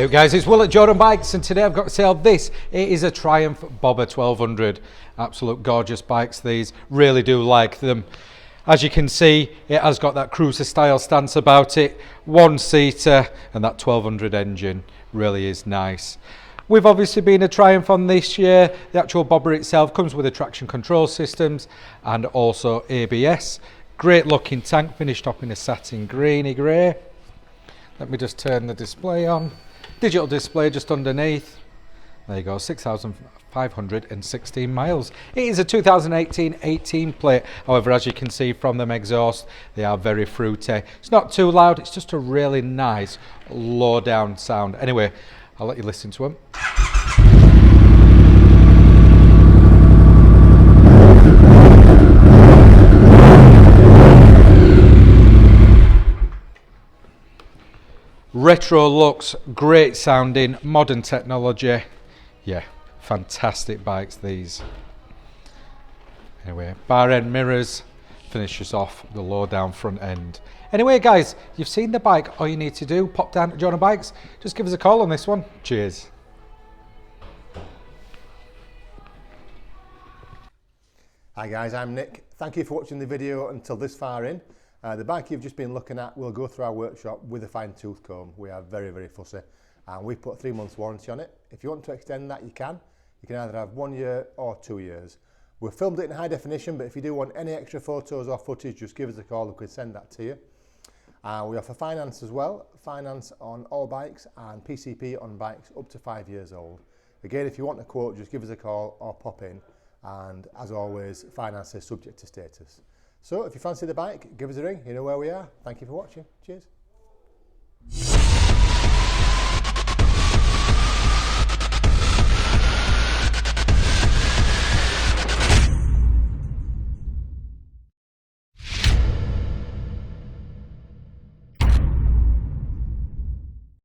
Hey guys, it's Will at Jordan Bikes, and today I've got to sell this. It is a Triumph Bobber 1200. Absolute gorgeous bikes these, really do like them. As you can see, it has got that cruiser style stance about it, one seater, and that 1200 engine really is nice. We've obviously been a Triumph on this year. The actual bobber itself comes with a traction control systems and also ABS. Great looking tank, finished up in a satin greeny grey. Let me just turn the display on. Digital display just underneath. There you go, 6,516 miles. It is a 2018 18 plate. However, as you can see from them exhaust, they are very fruity. It's not too loud, it's just a really nice low down sound. Anyway, I'll let you listen to them. Retro looks, great sounding, modern technology. Yeah, fantastic bikes these. Anyway, bar end mirrors finishes off the low down front end. Anyway guys, you've seen the bike. All you need to do, pop down to Jordan Bikes, just give us a call on this one. Cheers. Hi guys, I'm Nick. Thank you for watching the video until this far in. The bike you've just been looking at will go through our workshop with a fine tooth comb. We are very, very fussy, and we put 3 months warranty on it. If you want to extend that, you can. You can either have 1 year or 2 years. We've filmed it in high definition, but if you do want any extra photos or footage, just give us a call. We can send that to you. We offer finance as well, finance on all bikes and PCP on bikes up to 5 years old. Again, if you want a quote, just give us a call or pop in. And as always, finance is subject to status. So if you fancy the bike, give us a ring. You know where we are. Thank you for watching. Cheers.